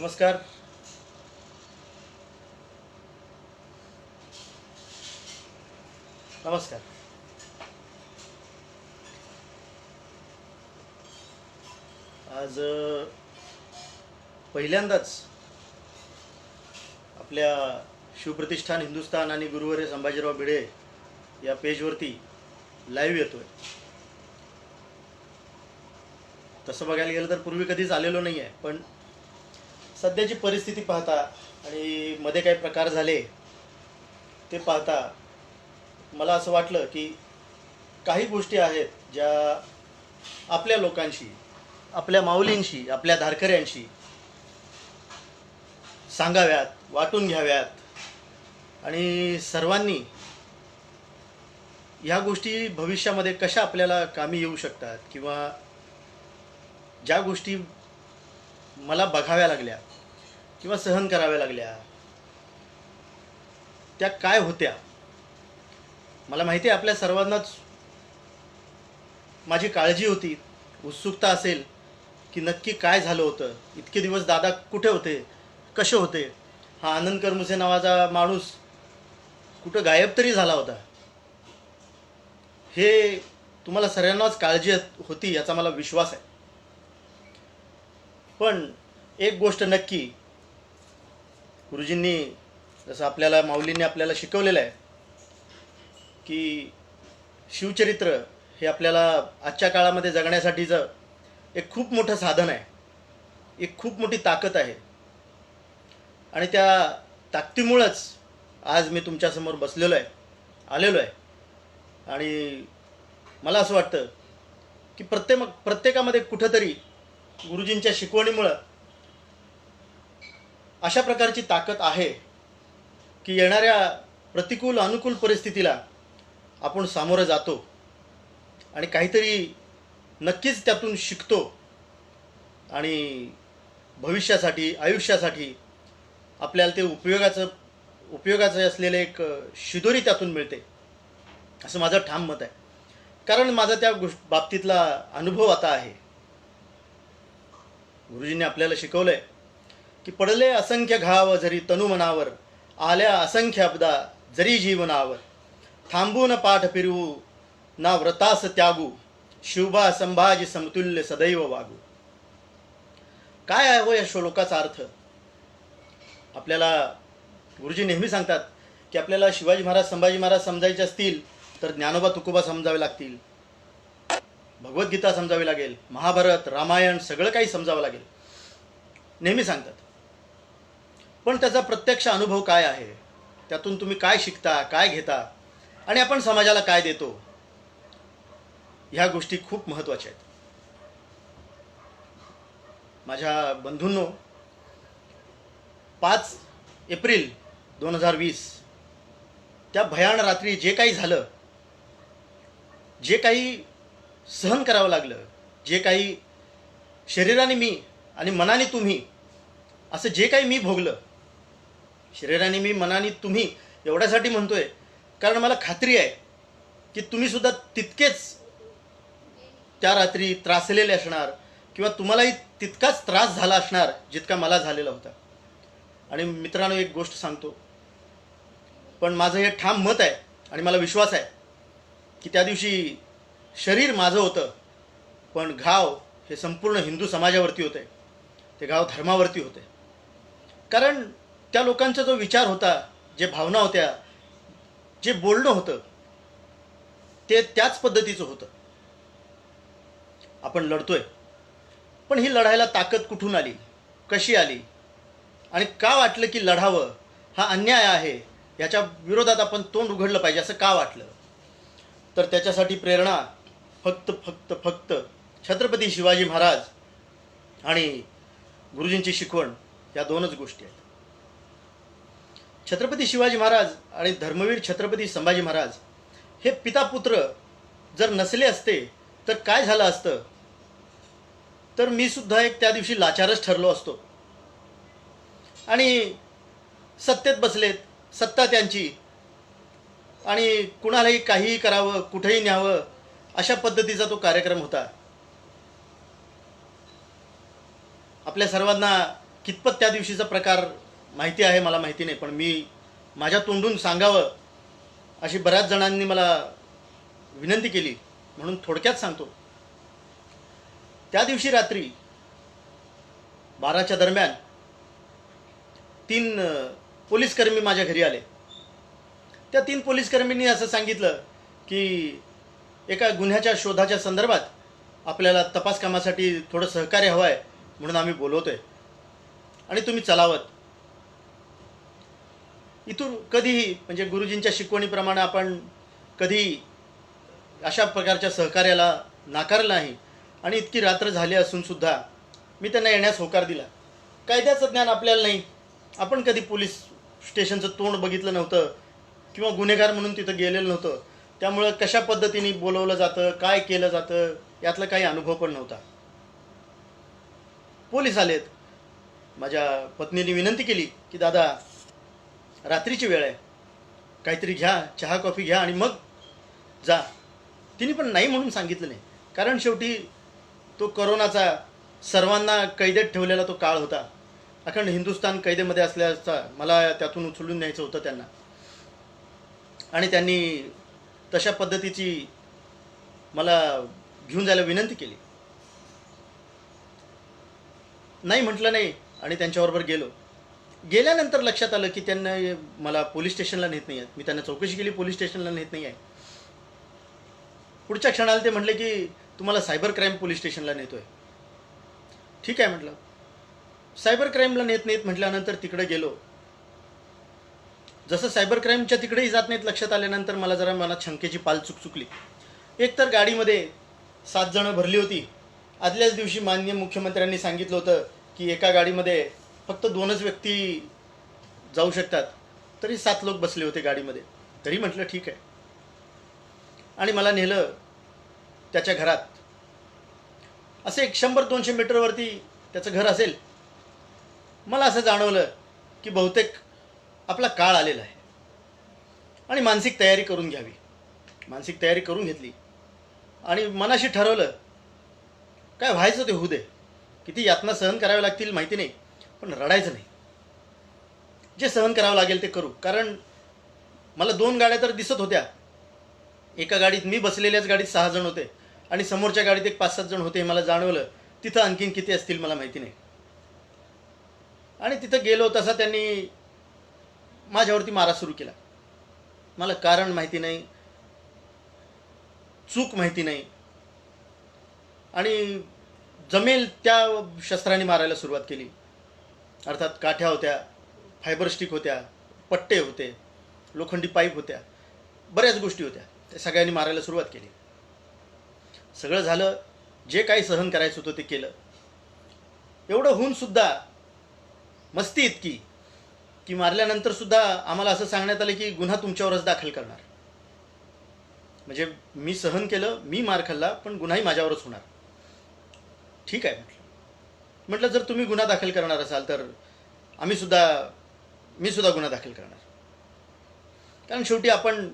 नमस्कार. नमस्कार. आज पहिल्यांदाच आपल्या शिवप्रतिष्ठान हिंदुस्थान आणि गुरुवर्य संभाजीराव भिडे या पेजवरती लाईव्ह येतोय. तसं बघायला गेलं तर पूर्वी कधीच आलेलो नाही आहे, पण सध्याची परिस्थिती पाहता आणि मध्ये काही प्रकार झाले ते पाहता मला असं वाटलं की काही गोष्टी आहेत ज्या आपल्या लोकांशी, आपल्या माऊलींशी, आपल्या धारकऱ्यांशी सांगाव्यात, वाटून घ्याव्यात आणि सर्वांनी ह्या गोष्टी भविष्यामध्ये कशा आपल्याला कामी येऊ शकतात किंवा ज्या गोष्टी मला बघाव्या लागल्या किंवा सहन कराव्या लागल्या त्या काय होत्या. मला माहिती आहे आपल्या सर्वांनाच माझी काळजी होती, उत्सुकता असेल की नक्की काय झालं होतं, इतके दिवस दादा कुठे होते, कसे होते, हा आनंद करमुसे नावाचा माणूस कुठं गायब तरी झाला होता. हे तुम्हाला सर्वांनाच काळजी होती याचा मला विश्वास आहे. पण एक गोष्ट नक्की, गुरुजींनी जसं आपल्याला, माऊलींनी आपल्याला शिकवलेलं आहे की शिवचरित्र हे आपल्याला आजच्या काळामध्ये जगण्यासाठीचं एक खूप मोठं साधन आहे, एक खूप मोठी ताकद आहे. आणि त्या ताकदीमुळंच आज मी तुमच्यासमोर बसलेलो आहे, आलेलो आहे. आणि मला असं वाटतं की प्रत्येकामध्ये कुठंतरी गुरुजींच्या शिकवणीमुळं अशा प्रकारची ताकद आहे की येणाऱ्या प्रतिकूल अनुकूल परिस्थितीला आपण सामोरं जातो आणि काहीतरी नक्कीच त्यातून शिकतो आणि भविष्यासाठी, आयुष्यासाठी आपल्याला ते उपयोगाचं असलेलं एक शिदोरी त्यातून मिळते, असं माझं ठाम मत आहे. कारण माझा त्या बाबतीतला अनुभव आता आहे. गुरुजींनी आपल्याला शिकवलं आहे की पडले असंख्य घाव जरी तनुमनावर, आल्या असंख्य अब्दा जरी जीवनावर, थांबून पाठ फिरवू ना व्रतास त्यागू, शिवबा संभाजी समतुल्य सदैव वागू. काय आहे हो या श्लोकाचा अर्थ? आपल्याला गुरुजी नेहमी सांगतात की आपल्याला शिवाजी महाराज, संभाजी महाराज समजायचे असतील तर ज्ञानोबा तुकोबा समजावे लागतील, भगवद्गीता समजावी लागेल, महाभारत, रामायण सगळं काही समजावं लागेल, नेहमी सांगतात. पण त्याचा प्रत्यक्ष अनुभव काय आहे, त्यातून तुम्ही काय शिकता, काय घेता आणि आपण समाजाला काय देतो, ह्या गोष्टी खूप महत्त्वाच्या आहेत. माझ्या बंधूंनो, 5 एप्रिल 2020 त्या भयान रात्री जे काही झालं, जे काही सहन करावं लागलं, जे काही शरीराने मी आणि मनाने तुम्ही, असं जे काही मी भोगलं, शरीराने मी, मनाने तुम्ही, एवढ्यासाठी म्हणतोय कारण मला खात्री आहे की तुम्हीसुद्धा तितकेच त्या रात्री त्रासलेले असणार किंवा तुम्हालाही तितकाच त्रास झाला असणार जितका मला झालेला होता. आणि मित्रांनो, एक गोष्ट सांगतो, पण माझं हे ठाम मत आहे आणि मला विश्वास आहे की त्या दिवशी शरीर माझं होतं, पण घाव हे संपूर्ण हिंदू समाजावरती होते, ते घाव धर्मावरती होते. कारण त्या लोकांचा जो विचार होता, जे भावना होत्या, जे बोलणं होतं, ते त्याच पद्धतीचं होतं. आपण लढतोय, पण ही लढायला ताकद कुठून आली, कशी आली आणि का वाटलं की लढावं, हा अन्याय आहे, याच्या विरोधात आपण तोंड उघडलं पाहिजे असं का वाटलं? तर त्याच्यासाठी प्रेरणा फक्त फक्त फक्त छत्रपती शिवाजी महाराज आणि गुरुजींची शिकवण, या दोनच गोष्टी आहेत. छत्रपती शिवाजी महाराज आणि धर्मवीर छत्रपती संभाजी महाराज हे पिता पुत्र जर नसले असते तर काय झालं असतं? तर मी सुद्धा एक त्या दिवशी लाचारच ठरलो असतो. आणि सत्तेत बसलेत, सत्ता त्यांची, आणि कुणालाही काहीही करावं, कुठेही न्यावं, अशा पद्धतीचा तो कार्यक्रम होता. आपल्या सर्वांना कितपत त्या दिवशीचा प्रकार माहिती आहे मला माहिती नाही, पण मी माझ्या तोंडून सांगावं अशी बऱ्याच जणांनी मला विनंती केली म्हणून थोडक्यात सांगतो. त्या दिवशी रात्री 12च्या दरम्यान 3 पोलीसकर्मी माझ्या घरी आले. त्या 3 पोलीसकर्मींनी असं सांगितलं की एका गुन्ह्याच्या शोधाच्या संदर्भात आपल्याला तपास कामासाठी थोडं सहकार्य हवं आहे म्हणून आम्ही बोलवतोय आणि तुम्ही चलावत. इथून कधीही म्हणजे गुरुजींच्या शिकवणीप्रमाणे आपण कधी अशा प्रकारच्या सहकार्याला नाकारलं नाही आणि इतकी रात्र झाली असूनसुद्धा मी त्यांना येण्यास होकार दिला. कायद्याचं ज्ञान आपल्याला नाही, आपण कधी पोलीस स्टेशनचं तोंड बघितलं नव्हतं किंवा गुन्हेगार म्हणून तिथं गेलेलं नव्हतं, त्यामुळं कशा पद्धतीने बोलवलं जातं, काय केलं जातं यातला काही अनुभव पण नव्हता. पोलीस आलेत. माझ्या पत्नीने विनंती केली की दादा रात्रीची वेळ आहे, काहीतरी घ्या, चहा कॉफी घ्या आणि मग जा. तिने पण नाही म्हणून सांगितलं नाही, कारण शेवटी तो करोनाचा सर्वांना कैदेत ठेवलेला तो काळ होता. अखंड हिंदुस्थान कैदेमध्ये असल्याचा मला त्यातून उचलून न्यायचं होतं त्यांना, आणि त्यांनी तशा पद्धतीची मला घेऊन जायला विनंती केली. नाही म्हटलं नाही आणि त्यांच्याबरोबर गेलो. गेल्यानंतर लक्षात आलं की त्यांना मला पोलीस स्टेशनला नेत नाही आहेत. मी त्यांना चौकशी केली, पोलीस स्टेशनला नेत नाही आहे. पुढच्या क्षणाला ते म्हटले की तुम्हाला सायबर क्राईम पोलीस स्टेशनला नेतोय. ठीक आहे म्हटलं. सायबर क्राईमला नेत नाहीत म्हटल्यानंतर तिकडे गेलो. जसं सायबर क्राईमच्या तिकडेही जात नाहीत लक्षात आल्यानंतर मला जरा मनात शंकेची पाल चुकचुकली. एक तर गाडीमध्ये 7 जणं भरली होती. आदल्याच दिवशी माननीय मुख्यमंत्र्यांनी सांगितलं होतं की एका गाडीमध्ये फक्त 2च व्यक्ती जाऊ शकतात, तरी 7 लोक बसले होते गाडीमध्ये. तरी म्हटलं ठीक आहे आणि मला नेलं त्याच्या घरात. असे एक 100-200 मीटरवरती त्याचं घर असेल. मला असं जाणवलं की बहुतेक आपला काळ आलेला आहे आणि मानसिक तयारी करून घ्यावी. मानसिक तयारी करून घेतली आणि मनाशी ठरवलं काय व्हायचं ते होऊ दे. किती यातना सहन कराव्या लागतील माहिती नाही, पण रडायचं नाही. जे सहन करावं लागेल ते करू. कारण मला 2 गाड्या तर दिसत होत्या. एका गाडीत मी बसलेल्याच गाडीत 6 जण होते आणि समोरच्या गाडीत एक 5-7 जण होते. मला जाणवलं तिथं आणखीन किती असतील मला माहिती नाही. आणि तिथं गेलो तसा त्यांनी माझ्यावरती मारा सुरू केला. मला कारण माहिती नाही, चूक माहिती नाही आणि जमेल त्या शस्त्राने मारायला सुरुवात केली. अर्थात काठ्या होत्या, फायबर स्टिक होत्या, पट्टे होते, लोखंडी पाईप होत्या, बऱ्याच गोष्टी होत्या. त्या सगळ्यांनी मारायला सुरुवात केली. सगळं झालं. जे काही सहन करायचं होतं ते केलं. एवढं होऊन सुद्धा मस्ती इतकी की मारल्यानंतर सुद्धा आम्हाला असं सांगण्यात आलं की गुन्हा तुमच्यावरच दाखल करणार. म्हणजे मी सहन केलं, मी मार खाल्ला, पण गुन्हाही माझ्यावरच होणार. ठीक आहे म्हटलं जर तुम्ही गुन्हा दाखल करणार असाल तर मी सुद्धा गुन्हा दाखल करणार. कारण शेवटी आपण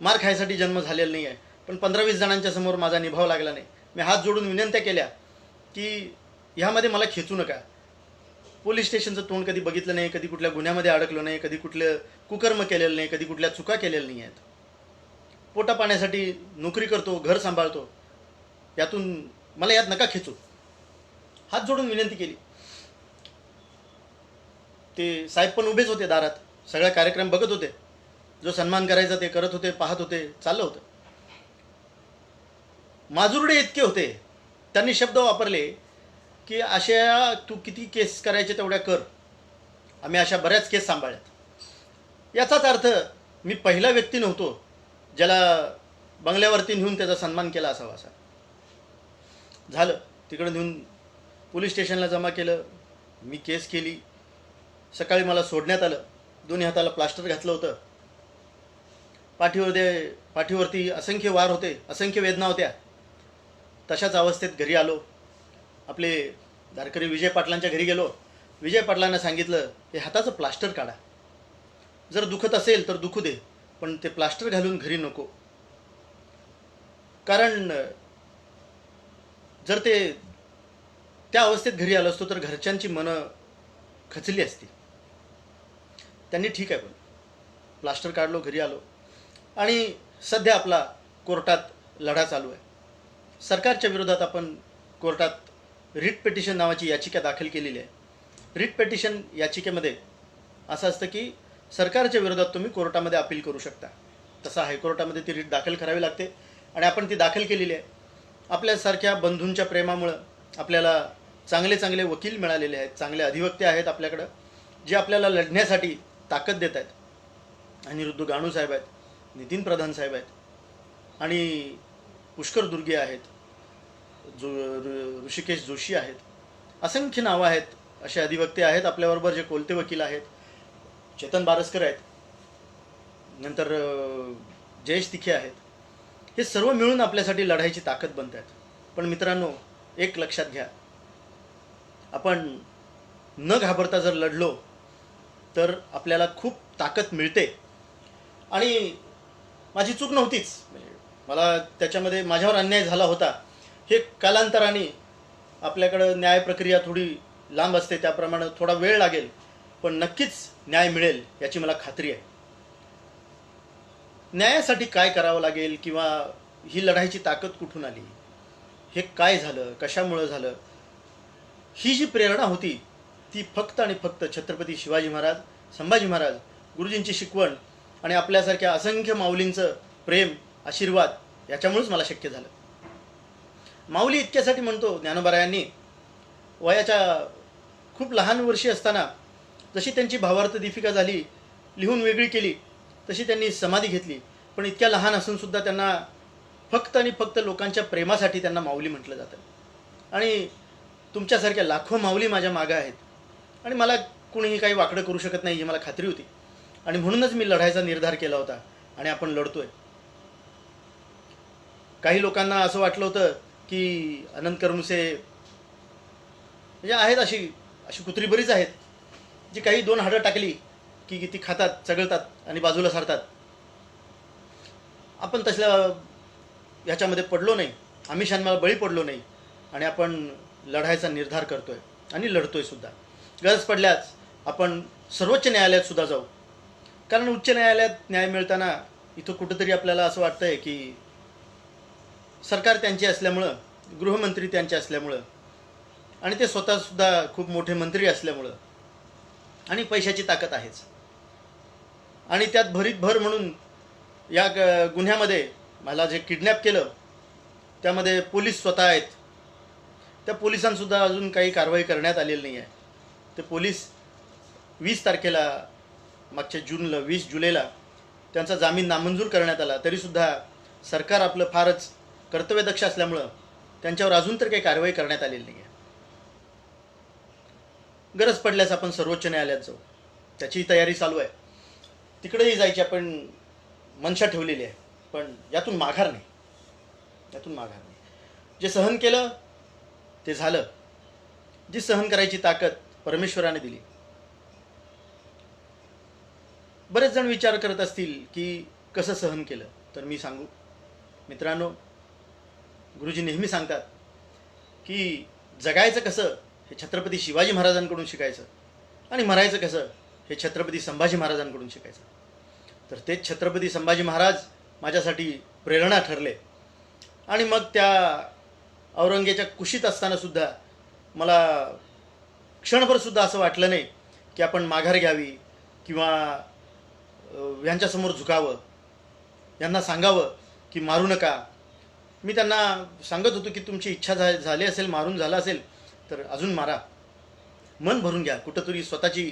मार खायसाठी जन्म झालेला नाही आहे. पण 15-20 जणांच्या समोर माझा निभाव लागला नाही. मी हात जोडून विनंत्या केल्या की ह्यामध्ये मला खेचू नका. पोलीस स्टेशनचं तोंड कधी बघितलं नाही, कधी कुठल्या गुन्ह्यामध्ये अडकलो नाही, कधी कुठलं कुकर्म केलेलं नाही, कधी कुठल्या चुका केलेल्या नाही आहेत. पोटा पाण्यासाठी नोकरी करतो, घर सांभाळतो, यातून मला यात नका खेचू. हात जोडून विनंती केली. ते साहेब पण उभेच होते दारात, सगळा कार्यक्रम बघत होते. जो सन्मान करायचा ते करत होते, पाहत होते, चाललं होतं. माजुरडे इतके होते. त्यांनी शब्द वापरले की अशा तू किती केस करायचे तेवढ्या कर. आम्ही अशा बऱ्याच केस सांभाळल्यात. याचाच अर्थ मी पहिला व्यक्ती नव्हतो ज्याला बंगल्यावरती नेऊन त्याचा सन्मान केला असावा. असा झालं. तिकडं नेऊन पोलीस स्टेशनला जमा केलं. मी केस केली. सकाळी मला सोडण्यात आलं. दोन्ही हाताला प्लास्टर घातलं होतं. पाठीवरती असंख्य वार होते, असंख्य वेदना होत्या. तशाच अवस्थेत घरी आलो. आपले धारकरी विजय पाटलांच्या घरी गेलो. विजय पाटलांना सांगितलं हे हाताचं प्लास्टर काढा. जर दुखत असेल तर दुखू दे, पण ते प्लास्टर घालून घरी नको. कारण जर ते त्या अवस्थेत घरी आलो असतो तर घरच्यांची मनं खचली असती. त्यांनी ठीक आहे पण प्लास्टर काढलो, घरी आलो आणि सध्या आपला कोर्टात लढा चालू आहे. सरकारच्या विरोधात आपण कोर्टात रिट पिटिशन नावाची याचिका दाखल केलेली आहे. रिट पिटिशन याचिकेमध्ये असं असतं की सरकारच्या विरोधात तुम्ही कोर्टामध्ये अपील करू शकता. तसं हायकोर्टामध्ये ती रिट दाखल करावी लागते आणि आपण ती दाखल केलेली आहे. आपल्यासारख्या बंधूंच्या प्रेमामुळं आपल्याला चांगले चांगले वकील मिळालेले आहेत, चांगले अधिवक्ते आहेत आपल्याकडं, जे आपल्याला लढण्यासाठी ताकद देत आहेत. अनिरुद्ध गाणू साहेब आहेत, नितीन प्रधान साहेब आहेत आणि पुष्कर दुर्गे आहेत, ऋषिकेश जोशी आहेत. असंख्य नावं आहेत, असे अधिवक्ते आहेत आपल्याबरोबर, जे कोलते वकील आहेत, चेतन बारसकर आहेत, नंतर जयेश तिखे आहेत. हे सर्व मिळून आपल्यासाठी लढायची ताकद बनत आहेत. पण मित्रांनो, एक लक्षात घ्या, आपण न घाबरता जर लढलो तर आपल्याला खूप ताकद मिळते. आणि माझी चूक नव्हतीच, मला त्याच्यामध्ये माझ्यावर अन्याय झाला होता. हे कालांतराने आपल्याकडं न्याय प्रक्रिया थोडी लांब असते, त्याप्रमाणे थोडा वेळ लागेल, पण नक्कीच न्याय मिळेल याची मला खात्री आहे. न्यायासाठी काय करावं लागेल किंवा ही लढाईची ताकद कुठून आली, हे काय झालं, कशामुळं झालं, ही जी प्रेरणा होती ती फक्त आणि फक्त छत्रपती शिवाजी महाराज, संभाजी महाराज, गुरुजींची शिकवण आणि आपल्यासारख्या असंख्य माऊलींचं प्रेम, आशीर्वाद याच्यामुळेच मला शक्य झालं. माऊली इतक्यासाठी म्हणतो ज्ञानोबारायांनी, वयाच्या खूप लहान वर्षी असताना जशी त्यांची भावार्थ दीपिका झाली, लिहून वेगळी केली, तशी त्यांनी समाधी घेतली. पण इतक्या लहान असूनसुद्धा त्यांना फक्त आणि फक्त लोकांच्या प्रेमासाठी त्यांना माऊली म्हटलं जातं. आणि तुमच्यासारख्या लाखो माऊली माझ्या मागं आहेत आणि मला कुणीही काही वाकडं करू शकत नाही ही मला खात्री होती. आणि म्हणूनच मी लढायचा निर्धार केला होता आणि आपण लढतोय. काही लोकांना असं वाटलं होतं की अनंत करमुसे म्हणजे आहेत, अशी अशी कुत्री बरीच आहेत जी काही दोन हाडं टाकली की ती खातात, चगळतात आणि बाजूला सारतात. आपण तसल्या ह्याच्यामध्ये पडलो नाही, आमिषांना बळी पडलो नाही आणि आपण लढायचा निर्धार करतोय आणि लढतोय सुद्धा. गरज पडल्यास आपण सर्वोच्च न्यायालयात सुद्धा जाऊ, कारण उच्च न्यायालयात न्याय मिळताना इथं कुठंतरी आपल्याला असं वाटतंय की सरकार त्यांचे असल्यामुळं, गृहमंत्री त्यांचे असल्यामुळं आणि ते स्वतःसुद्धा खूप मोठे मंत्री असल्यामुळं आणि पैशाची ताकद आहेच. आणि त्यात भरीत भर म्हणून या गुन्ह्यामध्ये मला जे किडनॅप केलं त्यामध्ये पोलीस स्वतः आहेत. त्या पोलिसांसुद्धा अजून काही कारवाई करण्यात आलेली नाही आहे. ते पोलीस 20 तारखेला, मागच्या 20 जुलैला त्यांचा जामीन नामंजूर करण्यात आला, तरीसुद्धा सरकार आपलं फारच कर्तव्यदक्ष असल्यामुळं त्यांच्यावर अजून तर काही कारवाई करण्यात आलेली नाही आहे. गरज पडल्यास आपण सर्वोच्च न्यायालयात जाऊ, त्याची तयारी चालू आहे. तिकडेही जायची आपण मनशा ठेवलेली आहे, पण यातून माघार नाही, यातून माघार नाही. जे सहन केलं ते झालं. जी सहन करायची ताकद परमेश्वराने दिली. बरेच जण विचार करत असतील की कसं सहन केलं, तर मी सांगू मित्रांनो, गुरुजी नेहमी सांगतात की जगायचं कसं हे छत्रपती शिवाजी महाराजांकडून शिकायचं आणि मरायचं कसं हे छत्रपती संभाजी महाराजांकडून शिकायचं. तर तेच छत्रपती संभाजी महाराज माझ्यासाठी प्रेरणा ठरले. आणि मग त्या औरंगजेबाच्या कुशीत असतानासुद्धा मला क्षणभरसुद्धा असं वाटलं नाही की आपण माघार घ्यावी किंवा यांच्यासमोर झुकावं, यांना सांगावं की मारू नका. मी त्यांना सांगत होतो की तुमची इच्छा झाली असेल, मारून झालं असेल तर अजून मारा, मन भरून घ्या. कुठंतरी स्वतःची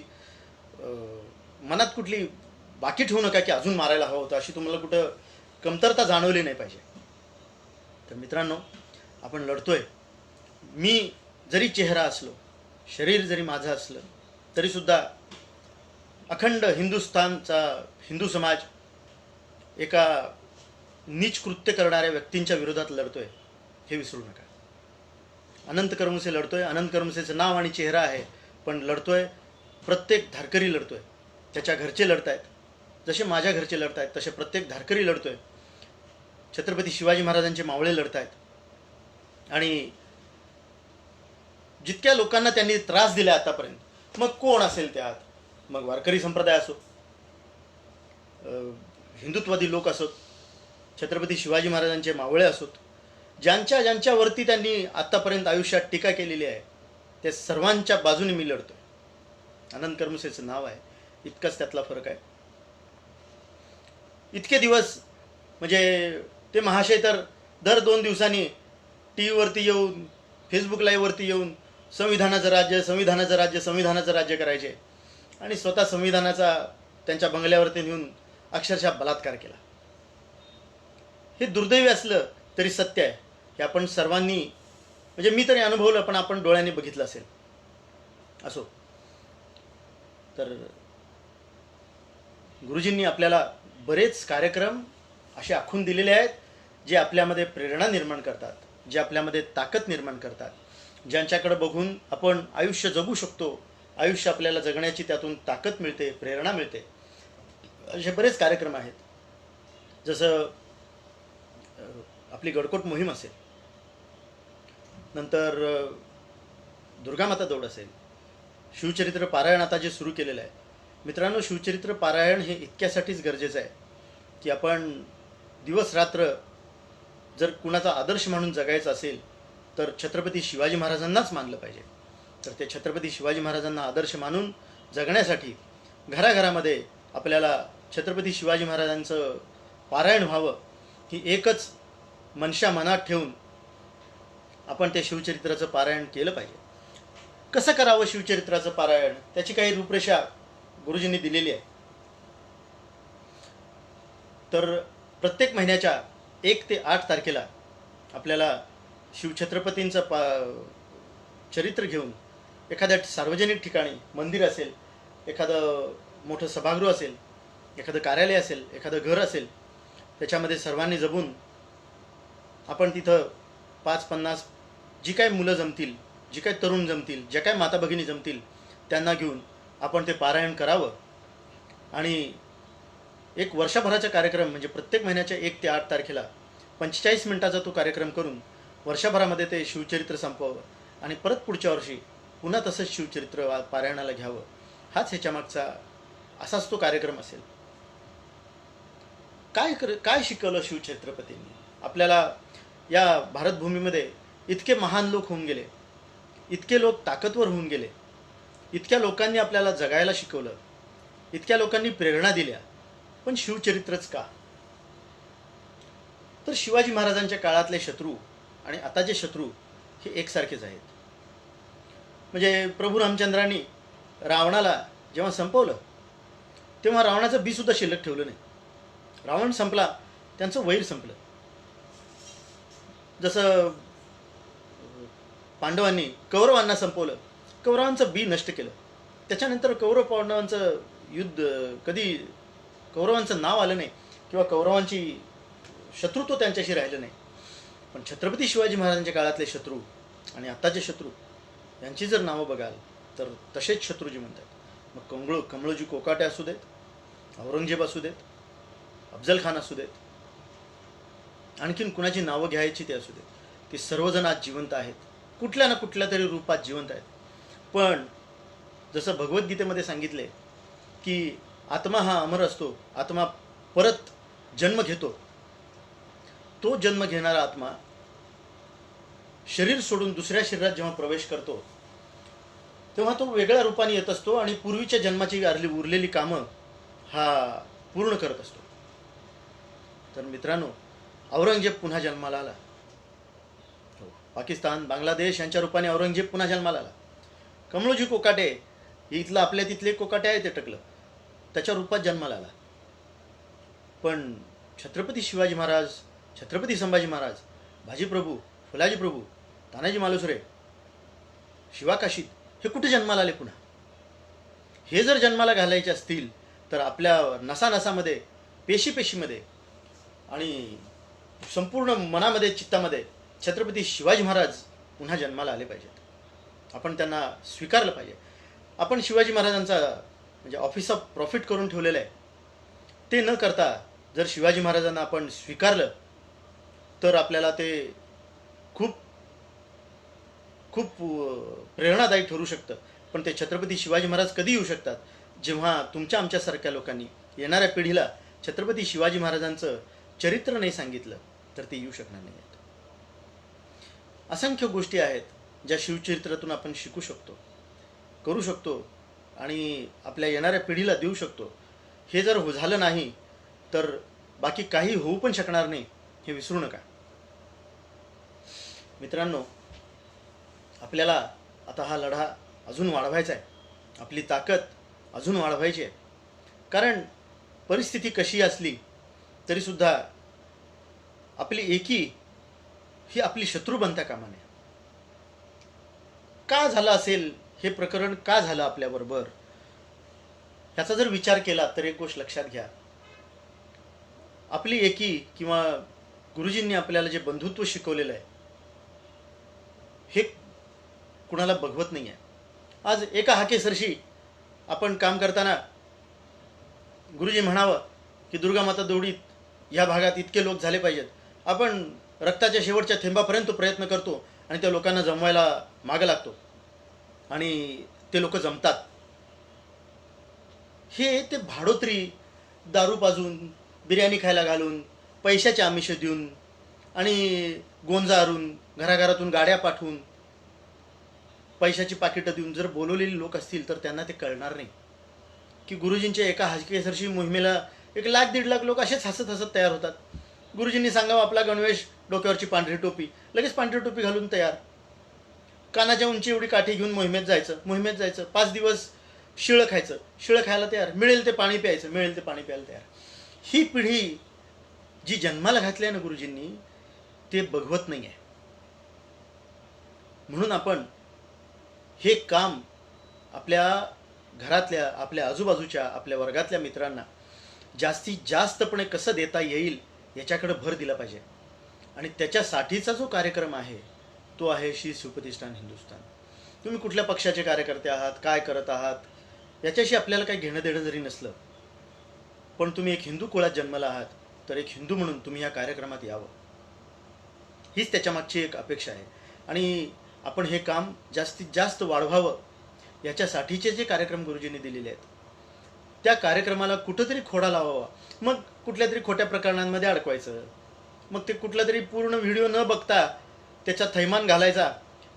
मनात कुठली बाकी ठेवू नका की अजून मारायला हवं होतं, अशी तुम्हाला कुठं कमतरता जाणवली नाही पाहिजे. तर मित्रांनो, आपण लढतोय. मी जरी चेहरा असलो, शरीर जरी माझं असलं, तरीसुद्धा अखंड हिंदुस्थानचा हिंदू समाज एका नीच कृत्य करणाऱ्या व्यक्तींच्या विरोधात लढतोय, हे विसरू नका. अनंत करमुसे लढतोय, अनंत करमुसेचं नाव आणि चेहरा आहे, पण लढतोय प्रत्येक धारकरी लढतोय. त्याच्या घरचे लढतायत, जसे माझ्या घरचे लढतायत तसे प्रत्येक धारकरी लढतोय. छत्रपती शिवाजी महाराजांचे मावळे लढतायत. आणि जितक्या लोकांना त्यांनी त्रास दिला आतापर्यंत, मग कोण असेल त्यात, मग वारकरी संप्रदाय असो, हिंदुत्वादी लोक असोत, छत्रपती शिवाजी महाराजांचे मावळे असोत, ज्यांच्या ज्यांच्यावरती त्यांनी आत्तापर्यंत आयुष्यात टीका केलेली आहे, त्या सर्वांच्या बाजूने मी लढतो. आनंद कर्मुसेचं नाव आहे, इतकाच त्यातला फरक आहे. इतके दिवस म्हणजे ते महाशय तर दर 2 दिवसांनी टी व्हीवरती येऊन, फेसबुक लाईव्हवरती येऊन संविधानाचं राज्य, संविधानाचं राज्य, संविधानाचं राज्य करायचे आणि स्वतः संविधानाचा त्यांच्या बंगल्यावरती नेऊन अक्षरशः बलात्कार केला. हे दुर्दैवी असलं तरी सत्य आहे, हे आपण सर्वांनी, म्हणजे मी तरी अनुभवलं, पण आपण डोळ्यांनी बघितलं असेल. असो, तर गुरुजींनी आपल्याला बरेच कार्यक्रम असे आखून दिलेले आहेत जे आपल्यामध्ये प्रेरणा निर्माण करतात, जे आपल्यामध्ये ताकद निर्माण करतात, ज्यांच्याकडे बघून आपण आयुष्य जगू शकतो, आयुष्य आपल्याला जगण्याची त्यातून ताकद मिळते, प्रेरणा मिळते. असे बरेच कार्यक्रम आहेत. जसं आपली गडकोट मोहीम असेल, नंतर दुर्गामाता दौड असेल, शिवचरित्र पारायण आता जे सुरू केलेलं आहे. मित्रांनो, शिवचरित्र पारायण हे इतक्यासाठीच गरजेचं आहे की आपण दिवस रात्र जर कुणाचा आदर्श म्हणून जगायचं असेल तर छत्रपती शिवाजी महाराजांनाच मानलं पाहिजे. तर ते छत्रपती शिवाजी महाराजांना आदर्श मानून जगण्यासाठी घराघरामध्ये आपल्याला छत्रपती शिवाजी महाराजांचं पारायण व्हावं ही एकच मनशा मनात ठेवून आपण ते शिवचरित्राचं पारायण केलं पाहिजे. कसं करावं शिवचरित्राचं पारायण, त्याची काही रूपरेषा गुरुजींनी दिलेली आहे. तर प्रत्येक महिन्याच्या 1 ते 8 तारखेला आपल्याला शिवछत्रपतींचं चरित्र घेऊन एखाद्या सार्वजनिक ठिकाणी, मंदिर असेल, एखादं मोठं सभागृह असेल, एखादं कार्यालय असेल, एखादं घर असेल, त्याच्यामध्ये सर्वांनी जमून आपण तिथं 5-50 जी काही मुलं जमतील, जी काही तरुण जमतील, ज्या काही माता भगिनी जमतील, त्यांना घेऊन आपण ते पारायण करावं. आणि एक वर्षभराचा कार्यक्रम, म्हणजे प्रत्येक महिन्याच्या 1 ते 8 तारखेला 45 मिनिटाचा तो कार्यक्रम करून वर्षभरामध्ये ते शिवचरित्र संपवावं आणि परत पुढच्या वर्षी पुन्हा तसंच शिवचरित्र पारायणाला घ्यावं. हाच ह्याच्यामागचा असाच तो कार्यक्रम असेल. काय शिकवलं शिवछत्रपतींनी आपल्याला? या भारतभूमीमध्ये इतके महान लोक होऊन गेले, इतके लोक ताकदवर होऊन गेले, इतक्या लोकांनी आपल्याला जगायला शिकवलं, इतक्या लोकांनी प्रेरणा दिल्या, पण शिवचरित्रच का? तर शिवाजी महाराजांच्या काळातले शत्रू आणि आताचे शत्रू हे एकसारखेच आहेत. म्हणजे प्रभू रामचंद्रांनी रावणाला जेव्हा संपवलं तेव्हा रावणाचं बीसुद्धा शिल्लक ठेवलं नाही. रावण संपला, त्यांचं वैर संपलं. जसं पांडवांनी कौरवांना संपवलं, कौरवांचं बी नष्ट केलं. त्याच्यानंतर कौरव पांडवांचं युद्ध कधी, कौरवांचं नाव आलं नाही किंवा कौरवांची शत्रुत्व त्यांच्याशी राहिलं नाही. पण छत्रपती शिवाजी महाराजांच्या काळातले शत्रू आणि आत्ताचे शत्रू यांची जर नावं बघाल तर तसेच शत्रुजी म्हणतात. मग कमळोजी कोकाटे असू देत, औरंगजेब असू देत, अफजल खान असू देत, आणखीन कुणाची नावं घ्यायची ते असू देत, ते सर्वजण आज जिवंत आहेत, कुठल्या ना कुठल्या तरी रूपात जिवंत आहेत. पण जसं भगवद्गीतेमध्ये सांगितले की आत्मा हा अमर असतो, आत्मा परत जन्म घेतो. तो जन्म घेणारा आत्मा शरीर सोडून दुसऱ्या शरीरात जेव्हा प्रवेश करतो तेव्हा तो वेगळ्या रूपाने येत असतो आणि पूर्वीच्या जन्माची उरलेली कामं हा पूर्ण करत असतो. तर मित्रांनो, औरंगजेब पुन्हा जन्माला आला. पाकिस्तान, बांगलादेश यांच्या रूपाने औरंगजेब पुन्हा जन्माला आला. कमळोजी कोकाटे हे इथलं आपल्या तिथले कोकाटे आहे, ते टकलं, त्याच्या रूपात जन्माला आला. पण छत्रपती शिवाजी महाराज, छत्रपती संभाजी महाराज, बाजीप्रभू, फुलाजी प्रभू, तानाजी मालुसरे, शिवाकाशीत हे कुठे जन्माला आले पुन्हा? हे जर जन्माला घालायचे असतील तर आपल्या नसानसामध्ये, पेशीपेशीमध्ये आणि संपूर्ण मनामध्ये, चित्तामध्ये छत्रपती शिवाजी महाराज पुन्हा जन्माला आले पाहिजेत. आपण त्यांना स्वीकारलं पाहिजे. आपण शिवाजी महाराजांचा म्हणजे ऑफिस ऑफ प्रॉफिट करून ठेवलेलं आहे, ते न करता जर शिवाजी महाराजांना आपण स्वीकारलं तर आपल्याला ते खूप खूप प्रेरणादायी ठरू शकतं. पण ते छत्रपती शिवाजी महाराज कधी येऊ शकतात, जेव्हा तुमच्या आमच्यासारख्या लोकांनी येणाऱ्या पिढीला छत्रपती शिवाजी महाराजांचं चरित्र नाही सांगितलं तर ते येऊ शकणार नाही आहेत. असंख्य गोष्टी आहेत ज्या शिवचरित्रातून आपण शिकू शकतो, करू शकतो आणि आपल्या येणाऱ्या पिढीला देऊ शकतो. हे जर झालं नाही तर बाकी काही होऊ पण शकणार नाही, हे विसरू नका. मित्रांनो, आपल्याला आता हा लढा अजून वाढवायचा आहे, आपली ताकद अजून वाढवायची आहे. कारण परिस्थिती कशी असली तरीसुद्धा आपली एकी ही आपली शत्रू बनता कामा नये. का झालं असेल हे प्रकरण, का झालं आपल्याबरोबर, ह्याचा जर विचार केला तर एक गोष्ट लक्षात घ्या. आपली एकी किंवा गुरुजींनी आपल्याला जे बंधुत्व शिकवलेलं आहे हे कुणाला बघवत नाही आहे. आज एका हाकेसरशी आपण काम करताना गुरुजी म्हणावं की दुर्गामाता दौडीत ह्या भागात इतके लोक झाले पाहिजेत, आपण रक्ताच्या शेवटच्या थेंबापर्यंत प्रयत्न करतो आणि त्या लोकांना जमवायला मागं लागतो आणि ते लोक जमतात. हे ते भाडोत्री, दारू पाजून, बिर्याणी खायला घालून, पैशाचे आमिष देऊन आणि गोंजारून, घराघरातून गाड्या पाठवून, पैशाची पाकिटं देऊन जर बोलवलेली लोक असतील तर त्यांना ते कळणार नाही की गुरुजींच्या एका हाकेसरशी मोहिमेला 1,00,000-1,50,000 लोक असेच हसत हसत तयार होतात. गुरुजींनी सांगावं आपला गणवेश, डोक्यावरची पांढरी टोपी, लगेच पांढरी टोपी घालून तयार, कानाच्या उंची एवढी काठी घेऊन मोहिमेत जायचं 5 दिवस शिळं खायचं, शिळं खायला तयार, मिळेल ते पाणी प्यायचं, मिळेल ते पाणी प्यायला तयार. ही पिढी जी जन्माला घातली आहे ना गुरुजींनी, ते बघवत नाही आहे. म्हणून आपण हे काम आपल्या घरातल्या, आपल्या आजूबाजूच्या, आपल्या वर्गातल्या मित्रांना जास्तीत जास्तपणे कसं देता येईल याच्याकडे भर दिला पाहिजे. आणि त्याच्यासाठीचा जो कार्यक्रम आहे तो आहे श्री शिवप्रतिष्ठान हिंदुस्थान. तुम्ही कुठल्या पक्षाचे कार्यकर्ते आहात, काय करत आहात याच्याशी आपल्याला काही घेणं देणं जरी नसलं, पण तुम्ही एक हिंदू कुळात जन्मला आहात तर एक हिंदू म्हणून तुम्ही या कार्यक्रमात यावं, हीच त्याच्यामागची एक अपेक्षा आहे. आणि आपण हे काम जास्तीत जास्त वाढवावं याच्यासाठीचे जे कार्यक्रम गुरुजींनी दिलेले आहेत त्या कार्यक्रमाला कुठंतरी खोडा लावावा. मग कुठल्या तरी खोट्या प्रकरणांमध्ये अडकवायचं, मग ते कुठला तरी पूर्ण व्हिडिओ न बघता त्याचा थैमान घालायचा,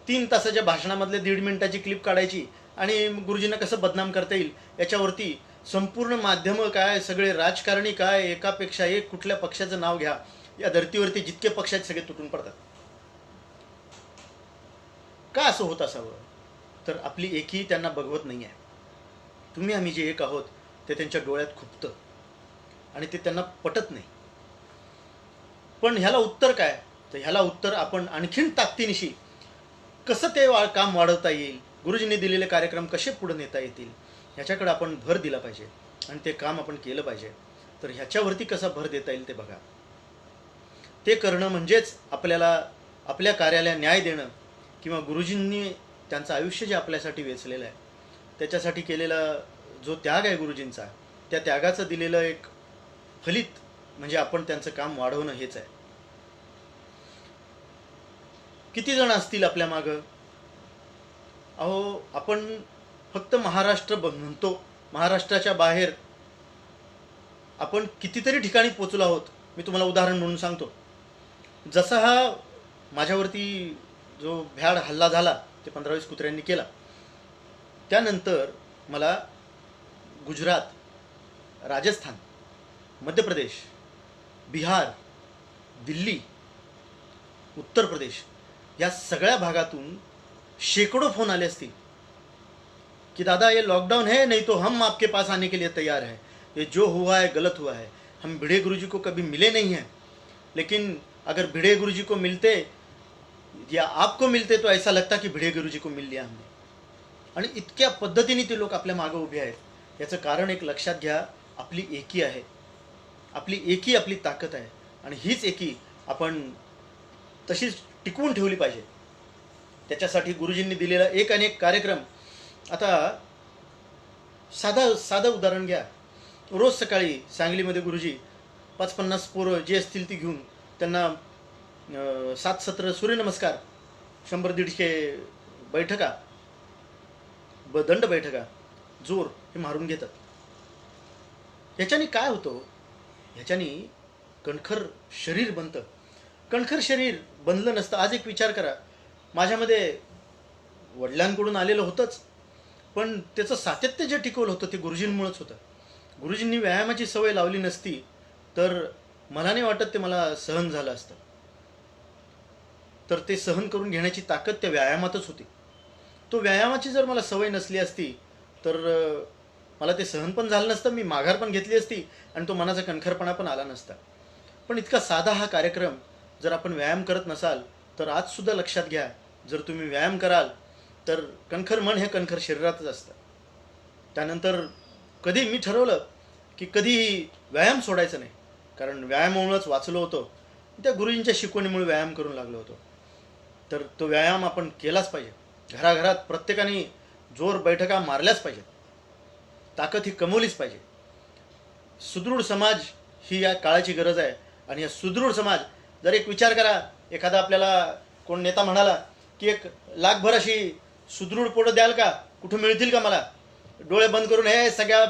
3 तासाच्या भाषणामधले 1.5 मिनिटाची क्लिप काढायची आणि गुरुजींना कसं बदनाम करता येईल याच्यावरती संपूर्ण माध्यमं काय, सगळे राजकारणी काय, एकापेक्षा एक कुठल्या पक्षाचं नाव घ्या, या धर्तीवरती जितके पक्ष आहेत सगळे तुटून पडतात. का असं होत असावं? तर आपली एकी त्यांना बघवत नाही आहे. तुम्ही आम्ही जे एक आहोत ते त्यांच्या डोळ्यात खुपतं आणि ते त्यांना पटत नाही. पण ह्याला उत्तर काय? तर ह्याला उत्तर आपण आणखीन ताकदीनिशी कसं ते काम वाढवता येईल, गुरुजींनी दिलेले कार्यक्रम कसे पुढे नेता येतील ह्याच्याकडे आपण भर दिला पाहिजे आणि ते काम आपण केलं पाहिजे. तर ह्याच्यावरती कसा भर देता येईल ते बघा. ते करणं म्हणजेच आपल्याला आपल्या कार्याला न्याय देणं किंवा गुरुजींनी त्यांचं आयुष्य जे आपल्यासाठी वेचलेलं आहे त्याच्यासाठी केलेला जो त्याग आहे गुरुजींचा, त्या त्यागाचं दिलेलं एक फलित म्हणजे आपण त्यांचं काम वाढवणं हेच आहे. किती जण असतील आपल्या मागं? अहो, आपण फक्त महाराष्ट्र म्हणतो, महाराष्ट्राच्या बाहेर आपण कितीतरी ठिकाणी पोचलो आहोत. मी तुम्हाला उदाहरण म्हणून सांगतो. जसा हा माझ्यावरती जो भ्याड हल्ला झाला ते 15-20 कुत्र्यांनी केला, त्यानंतर मला गुजरात, राजस्थान, मध्य प्रदेश, बिहार, दिल्ली, उत्तर प्रदेश या सगळ्या भागातून शेकडो फोन आले असतील कि दादा ये लॉकडाउन है, नहीं तो हम आपके पास आने के लिए तैयार हैं, ये जो हुआ है गलत हुआ है, हम भिड़े गुरुजी को कभी मिले नहीं हैं, लेकिन अगर भिड़े गुरुजी को मिलते या आपको मिलते तो ऐसा लगता कि भिड़े गुरुजी को मिल लिया हमने. आणि इतक्या पद्धतीने ते लोक आपल्या मागे उभे आहेत. याचं कारण एक लक्षात घ्या, आपली एकी आहे. आपली एकी आपली ताकद आहे आणि हीच एकी आपण तशीच टिकवून ठेवली पाहिजे. त्याच्यासाठी गुरुजींनी दिलेला एक अनेक कार्यक्रम. आता साधं उदाहरण घ्या. रोज सकाळी सांगलीमध्ये गुरुजी 5-50 पोरं जे असतील ती घेऊन त्यांना 7 सत्र सूर्यनमस्कार, 100-150 बैठका, दंड बैठका, जोर हे मारून घेतात. ह्याच्याने काय होतं? ह्याच्याने कणखर शरीर बनतं. कणखर शरीर बनलं नसतं. आज एक विचार करा, माझ्यामध्ये वडिलांकडून आलेलं होतंच, पण त्याचं सातत्य जे टिकवलं होतं ते गुरुजींमुळेच होतं. गुरुजींनी व्यायामाची सवय लावली नसती तर मला नाही वाटत ते मला सहन झालं असतं. तर ते सहन करून घेण्याची ताकद त्या व्यायामातच होती. तो व्यायामाची जर मला सवय नसली असती तर मला ते सहन पण झालं नसतं, मी माघार पण घेतली असती आणि तो मनाचा कणखरपणा पण आला नसता. पण इतका साधा हा कार्यक्रम जर आपण व्यायाम करत नसाल तर आजसुद्धा लक्षात घ्या, जर तुम्ही व्यायाम कराल तर कणखर मन हे कणखर शरीरातच असतं. त्यानंतर कधी मी ठरवलं की कधी व्यायाम सोडायचा नाही, कारण व्यायामामुळेच वाचलो होतो, त्या गुरुजींच्या शिकवणीमुळे व्यायाम करून लागलो होतो. तर तो व्यायाम आपण केलाच पाहिजे. घराघरात प्रत्येकाने जोर बैठका मारल्याच पाहिजेत. ताकद ही कमवलीच पाहिजे. सुदृढ समाज ही या काळाची गरज आहे. आणि या सुदृढ समाज, जर एक विचार करा, एखादा आपल्याला कोण नेता म्हणाला की 1,00,000भर अशी सुदृढ पोळं द्याल का, कुठं मिळतील का मला, डोळे बंद करून हे सगळ्या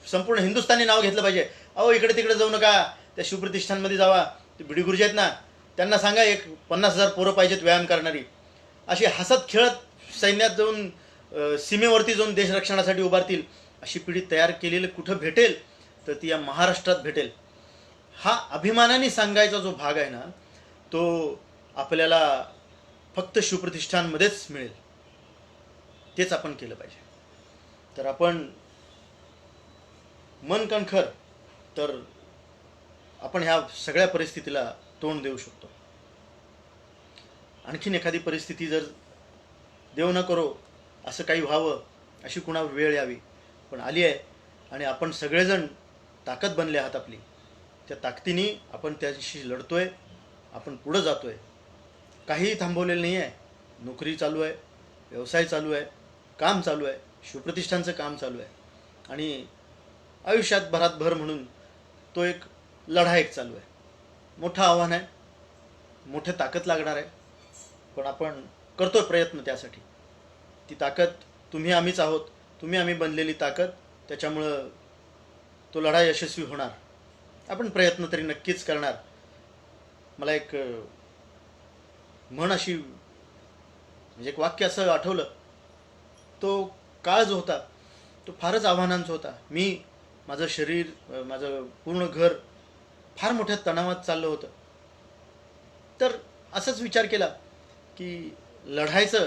संपूर्ण हिंदुस्थानी नाव घेतलं पाहिजे. अहो इकडे तिकडे जाऊ नका, त्या शिवप्रतिष्ठानमध्ये जावा, ते भिडी गुरुजी आहेत ना, त्यांना सांगा 50,000 पोरं पाहिजेत व्यायाम करणारी. अशी हसत खेळत सैन्यात जाऊन सीमेवरती जाऊन देशरक्षणासाठी उभारतील, अशी पिढी तयार केलेली कुठं भेटेल तर ती या महाराष्ट्रात भेटेल. हा अभिमानाने सांगायचा जो भाग आहे ना, तो आपल्याला फक्त शिवप्रतिष्ठानमध्येच मिळेल. तेच आपण केलं पाहिजे. तर आपण मन कणखर, तर आपण ह्या सगळ्या परिस्थितीला तोंड देऊ शकतो. आणखीन एखादी परिस्थिती जर देव न करो असं काही व्हावं, अशी कुणा वेळ यावी, पण आली आहे आणि आपण सगळेजण ताकद बनले आहात आपली. त्या ताकदीने आपण त्याच्याशी लढतोय, आपण पुढं जातोय. काहीही थांबवलेलं नाही आहे. नोकरी चालू आहे, व्यवसाय चालू आहे, काम चालू आहे, शिवप्रतिष्ठानचं काम चालू आहे, आणि आयुष्यात भरात भर म्हणून तो एक लढा एक चालू आहे. मोठं आव्हान आहे, मोठे ताकद लागणार आहे, पण आपण करतोय प्रयत्न त्यासाठी. ती ताकद तुम्ही आम्हीच आहोत, तुम्ही आम्ही बनलेली ताकद. त्याच्यामुळं तो लढा यशस्वी होणार. आपण प्रयत्न तरी नक्कीच करणार. मला एक म्हण अशी, म्हणजे एक वाक्य असं आठवलं. तो काळ जो होता तो फारच आव्हानांचा होता. माझं शरीर, माझं पूर्ण घर फार मोठ्या तणावात चाललं होतं. तर असंच विचार केला की लढायचं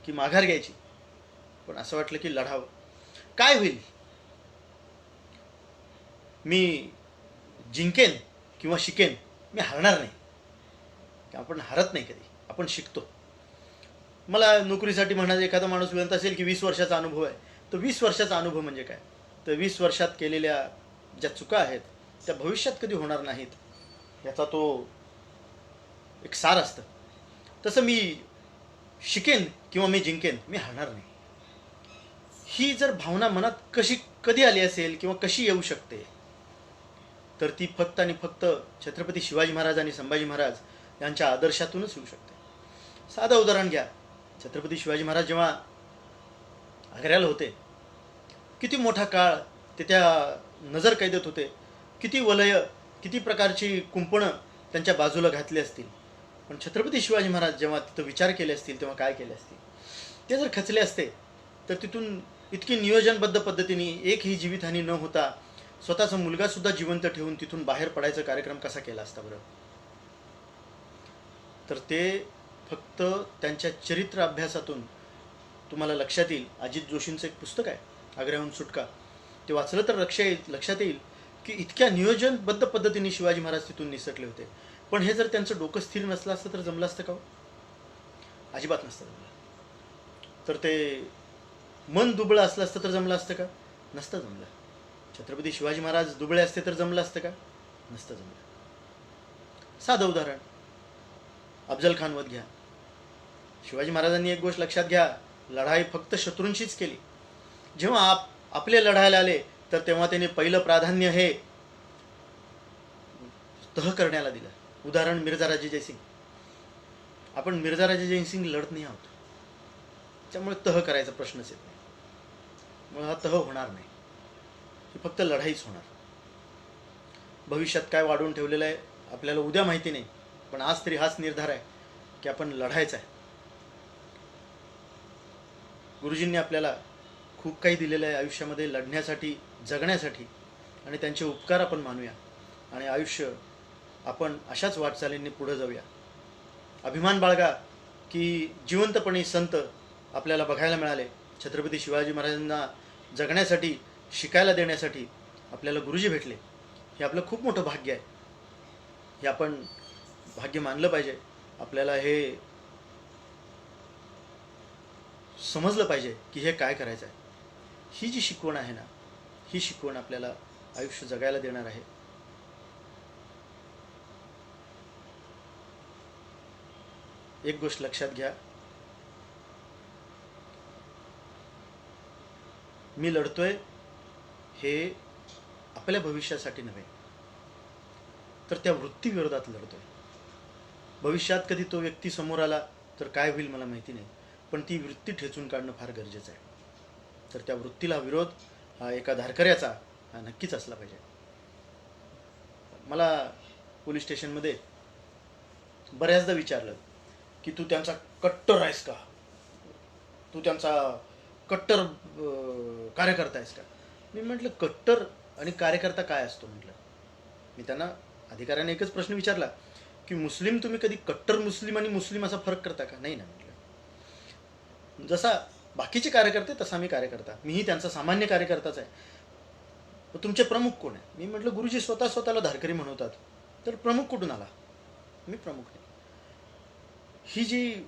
की माघार घ्यायची. पण असं वाटलं की लढावं. काय होईल, मी जिंकेन किंवा शिकेन, मी हारणार नाही. आपण हारत नाही कधी, आपण शिकतो. मला नोकरीसाठी म्हणायचं, एखादा माणूस म्हणत असेल की 20 वर्षाचा अनुभव आहे, तर 20 वर्षाचा अनुभव म्हणजे काय, तर 20 वर्षात केलेल्या ज्या चुका आहेत त्या भविष्यात कधी होणार नाहीत, याचा तो एक सार असतं. तसं मी शिकेन किंवा मी जिंकेन, मी हारणार नाही. ही जर भावना मनात कधी आली असेल किंवा कशी येऊ शकते, तर ती फक्त आणि फक्त छत्रपती शिवाजी महाराज आणि संभाजी महाराज यांच्या आदर्शातूनच येऊ शकते. साधं उदाहरण घ्या. छत्रपती शिवाजी महाराज जेव्हा आग्र्याला होते, किती मोठा काळ ते त्या नजर कैदेत होते. किती वलय, किती प्रकारची कुंपणं त्यांच्या बाजूला घातली असतील. पण छत्रपती शिवाजी महाराज जेव्हा तिथं विचार केले असतील तेव्हा काय केले असतील, ते जर खचले असते तर तिथून इतकी नियोजनबद्ध पद्धतीने एकही जीवितहानी न होता स्वतःचा मुलगासुद्धा जिवंत ठेवून तिथून बाहेर पडायचा कार्यक्रम कसा केला असता बरं. तर ते फक्त त्यांच्या चरित्र अभ्यासातून तुम्हाला लक्षात येईल. अजित जोशींचं एक पुस्तक आहे, आग्र्याहून सुटका, ते वाचलं तर लक्षात येईल की इतक्या नियोजनबद्ध पद्धतीने शिवाजी महाराज तिथून निसटले होते. पण हे जर त्यांचं डोकं स्थिर नसलं असतं तर जमलं असतं का? अजिबात नसतं जमलं. तर ते मन दुबळं असलं असतं तर जमलं असतं का? नसतं जमलं. छत्रपती शिवाजी महाराज दुबळे असते तर जमलं असतं का? नसतं जमलं. साधं उदाहरण, अफजल खान वध घ्या. शिवाजी महाराजांनी एक गोष्ट लक्षात घ्या, लढाई फक्त शत्रूंशीच केली. जेव्हा आपले लढायला आले तर तेव्हा त्यांनी पहिलं प्राधान्य हे तह करण्याला दिलं. उदाहरण मिर्झा राजे जयसिंग. आपण मिर्झा राजे जयसिंग लढत नाही आहोत, त्यामुळे तह करायचा प्रश्नच येत नाही. मग हा तह होणार नाही, ही फक्त लढाईच होणार. भविष्यात काय वाढवून ठेवलेलं आहे आपल्याला उद्या माहिती नाही, पण आज तरी हाच निर्धार आहे की आपण लढायचं आहे. गुरुजींनी आपल्याला खूप काही दिलेलं आहे आयुष्यामध्ये लढण्यासाठी, जगण्यासाठी, आणि त्यांचे उपकार आपण मानूया आणि आयुष्य आपण अशाच वाटचालींनी पुढे जाऊया. अभिमान बाळगा की जिवंतपणे संत आपल्याला बघायला मिळाले. छत्रपती शिवाजी महाराजांना जगण्यासाठी, शिकायला देण्यासाठी आपल्याला गुरुजी भेटले. हे आपलं खूप मोठं भाग्य आहे. हे आपण भाग्य मानलं पाहिजे. आपल्याला हे समजलं पाहिजे की हे काय करायचं आहे. ही जी शिकवण आहे ना, ही शिकवण आपल्याला आयुष्य जगायला देणार आहे. एक गोष्ट लक्षात घ्या, मी लढतोय हे आपल्या भविष्यासाठी नव्हे, तर त्या वृत्तीविरोधात लढतोय. भविष्यात कधी तो व्यक्ती समोर आला तर काय होईल मला माहिती नाही, पण ती वृत्ती ठेचून काढणं फार गरजेचं आहे. तर त्या वृत्तीला विरोध हा एका धारकऱ्याचा हा नक्कीच असला पाहिजे. मला पोलीस स्टेशनमध्ये बऱ्याचदा विचारलं की तू त्यांचा कट्टर आहेस का, तू त्यांचा कट्टर कार्यकर्ता आहेस का. मी म्हटलं कट्टर आणि कार्यकर्ता काय असतो म्हटलं. मी त्यांना अधिकाऱ्याने एकच प्रश्न विचारला की मुस्लिम तुम्ही कधी कट्टर मुस्लिम आणि मुस्लिम असा फरक करता का. नाही ना म्हटलं. जसा बाकीचे कार्यकर्ते तसा मी कार्यकर्ता, मीही त्यांचा सामान्य कार्यकर्ताच आहे. तुमचे प्रमुख कोण आहे. मी म्हटलं गुरुजी स्वतःला धारकरी म्हणवतात, तर प्रमुख कुठून आला. मी प्रमुख नाही. ही जी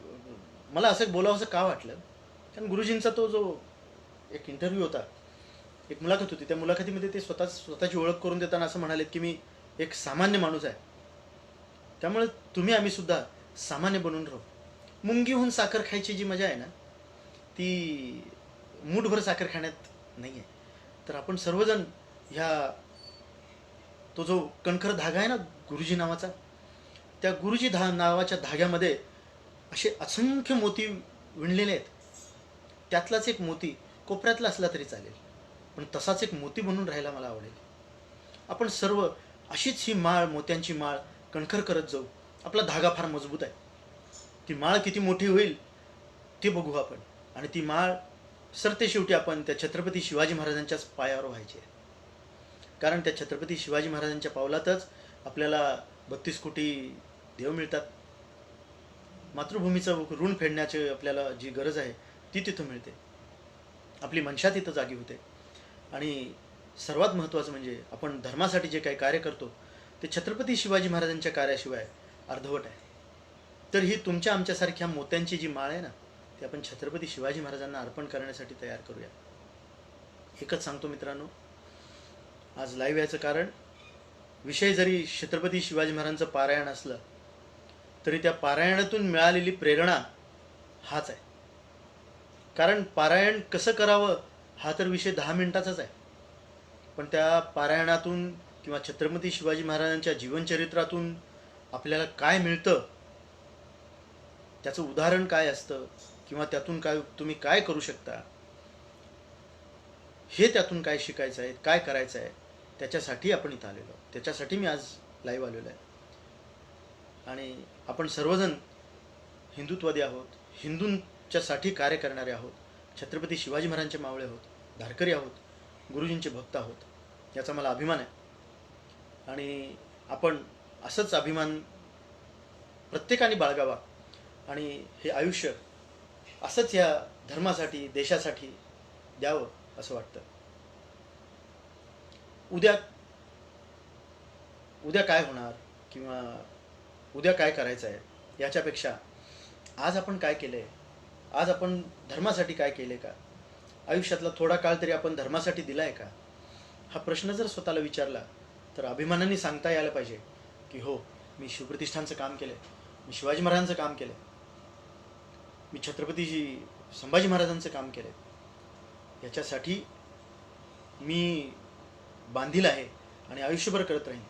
मला असं बोलावंसं का वाटलं, कारण गुरुजींचा तो जो एक इंटरव्ह्यू होता, एक मुलाखत होती, त्या मुलाखतीमध्ये ते स्वतःची ओळख करून देताना असं म्हणालेत की मी एक सामान्य माणूस आहे. त्यामुळे तुम्ही आम्ही सुद्धा सामान्य बनून राहू. मुंगीहून साखर खायची जी मजा आहे ना, ती मूठभर साखर खाण्यात नाही आहे. तर आपण सर्वजण ह्या तो जो कणखर धागा आहे ना गुरुजी नावाचा, त्या गुरुजी नावाच्या धाग्यामध्ये असे असंख्य मोती विणलेले आहेत. त्यातलाच एक मोती कोपऱ्यातला असला तरी चालेल, पण तसाच एक मोती बनून राहायला मला आवडेल. आपण सर्व अशीच ही माळ, मोत्यांची माळ कणखर करत जाऊ. आपला धागा फार मजबूत आहे. ती माळ किती मोठी होईल ते बघू आपण, आणि ती माळ सरते शेवटी आपण त्या छत्रपती शिवाजी महाराजांच्याच पायावर व्हायची आहे. कारण त्या छत्रपती शिवाजी महाराजांच्या पावलातच आपल्याला 32 कोटी देव मिळतात. मातृभूमीचं ऋण फेडण्याची आपल्याला जी गरज आहे ती तिथं मिळते. आपली मनशा तिथं जागी होते. आणि सर्वात महत्त्वाचं म्हणजे आपण धर्मासाठी जे काही कार्य करतो ते छत्रपती शिवाजी महाराजांच्या कार्याशिवाय अर्धवट आहे. तर ही तुमच्या आमच्यासारख्या मोत्यांची जी माळ आहे ना, ती आपण छत्रपती शिवाजी महाराजांना अर्पण करण्यासाठी तयार करूया. एकच सांगतो मित्रांनो, आज लाईव्ह याचं कारण, विषय जरी छत्रपती शिवाजी महाराजांचं पारायण असलं तरी त्या पारायणातून मिळालेली प्रेरणा हाच आहे. कारण पारायण कसं करावं हा तर विषय 10 मिनिटाचाच आहे, पण त्या पारायणातून किंवा छत्रपती शिवाजी महाराजांच्या जीवनचरित्रातून आपल्याला काय मिळतं, त्याचं उदाहरण काय असतं, किंवा त्यातून काय तुम्ही काय करू शकता, हे त्यातून काय शिकायचं आहे, काय करायचं आहे, त्याच्यासाठी आपण इथं आलेलो आहोत. त्याच्यासाठी मी आज लाईव्ह आलेलो आहे. आणि आपण सर्वजण हिंदुत्ववादी आहोत, हिंदूंच्यासाठी कार्य करणारे आहोत, छत्रपती शिवाजी महाराजांचे मावळे आहोत, धारकरी आहोत, गुरुजींचे भक्त आहोत. याचा मला अभिमान आहे. आणि आपण असंच अभिमान प्रत्येकाने बाळगावा आणि हे आयुष्य असंच या धर्मासाठी, देशासाठी द्यावं असं वाटतं. उद्या काय होणार किंवा उद्या काय करायचं आहे याच्यापेक्षा आज आपण काय केलं आहे, आज आपण धर्मासाठी काय केले का, आयुष्यातला थोडा काळ तरी आपण धर्मासाठी दिला आहे का, हा प्रश्न जर स्वतःला विचारला तर अभिमानाने सांगता यायला पाहिजे की हो, मी शिवप्रतिष्ठानचं काम केलं आहे, मी शिवाजी महाराजांचं काम केलं आहे, मी छत्रपती संभाजी महाराजांचं काम केलं आहे. याच्यासाठी मी बांधील आहे आणि आयुष्यभर करत राहीन.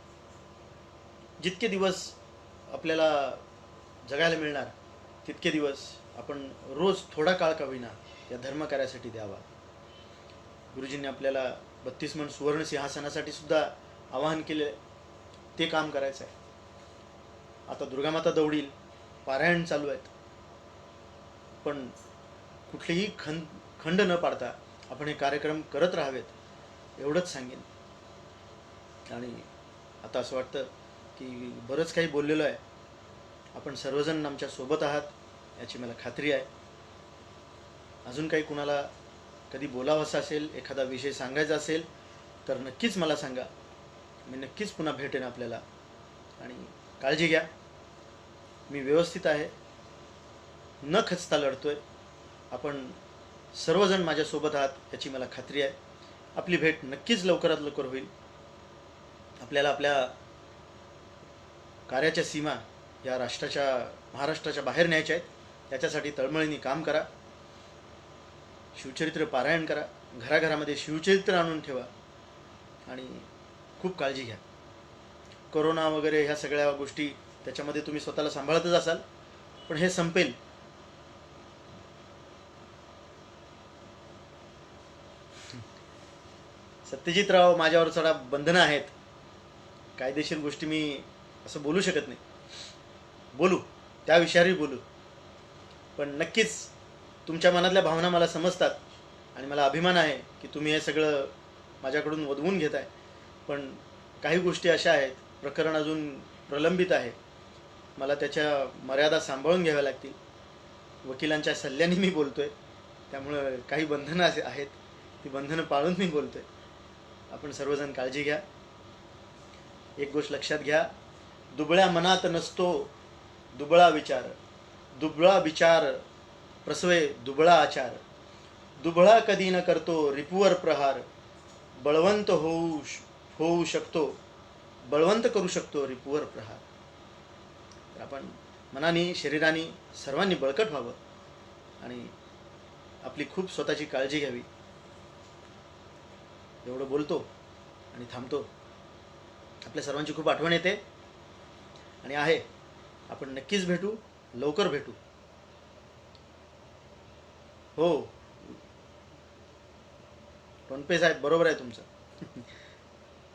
जितके दिवस आपल्याला जगायला मिळणार तितके दिवस आपण रोज थोडा काळ का होईना या धर्मकार्यासाठी द्यावा. गुरुजींनी आपल्याला 32 मन सुवर्ण सिंहासनासाठी सुद्धा आवाहन केले, ते काम करायचं आहे. आता दुर्गामाता दौडील पारायण चालू आहेत, पण कुठलेही खंड न पाडता आपण हे कार्यक्रम करत राहावेत एवढंच सांगेन. आणि आता असं वाटतं की बरंच काही बोललेलो आहे. आपण सर्वजण आमच्या सोबत आहात याची मला खात्री आहे. अजून काही कुणाला कधी बोलावंसं असेल, एखादा विषय सांगायचा असेल तर नक्कीच मला सांगा. मी नक्कीच पुन्हा भेटेन आपल्याला. आणि काळजी घ्या. मी व्यवस्थित आहे, न खचता लढतोय. आपण सर्वजण माझ्यासोबत आहात याची मला खात्री आहे. आपली भेट नक्कीच लवकरात लवकर होईल. आपल्याला आपल्या कार्याच्या सीमा या महाराष्ट्राच्या बाहेर न्यायच्या आहेत. त्याच्यासाठी तळमळीने काम करा. शिवचरित्र पारायण करा. घराघरामध्ये शिवचरित्र आणून ठेवा. आणि खूप काळजी घ्या. कोरोना वगैरे ह्या सगळ्या गोष्टी, त्याच्यामध्ये तुम्ही स्वतःला सांभाळतच असाल, पण हे संपेल. सत्यजितराव, माझ्यावर थोडा बंधनं आहेत. कायदेशीर गोष्टी मी असं बोलू शकत नाही. बोलू, त्या विषयावरही बोलू, पण नक्कीच तुमच्या मनातल्या भावना मला समजतात. आणि मला अभिमान आहे की तुम्ही हे सगळं माझ्याकडून वदवून घेत आहे. पण काही गोष्टी अशा आहेत, प्रकरण अजून प्रलंबित आहे, मला त्याच्या मर्यादा सांभाळून घ्याव्या लागतील. वकिलांच्या सल्ल्याने मी बोलतोय, त्यामुळं काही बंधनं आहेत, ती बंधनं पाळून मी बोलतोय. आपण सर्वजण काळजी घ्या. एक गोष्ट लक्षात घ्या, दुबळ्या मनात नसतो दुबळा विचार, दुबळा विचार प्रसवे दुबळा आचार, दुबळा कधी न करतो रिपुवर प्रहार, बळवंत होऊ शकतो, बळवंत करू शकतो रिपुवर प्रहार. तर आपण मनाने शरीराने सर्वांनी बळकट व्हावं आणि आपली खूप स्वतःची काळजी घ्यावी. एवढं बोलतो आणि थांबतो. आपल्या सर्वांची खूप आठवण येते आणि आहे. आपण नक्कीच भेटू, लवकर भेटू. हो, टोनपे साहेब, बरोबर आहे तुमचं.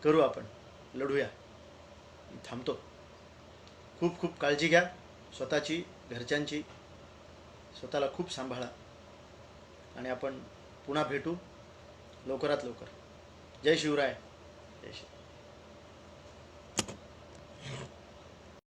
करू, आपण लढूया. थांबतो. खूप खूप काळजी घ्या स्वतःची, घरच्यांची. स्वतःला खूप सांभाळा आणि आपण पुन्हा भेटू लवकरात लवकर. जय शिवराय. जय शिव.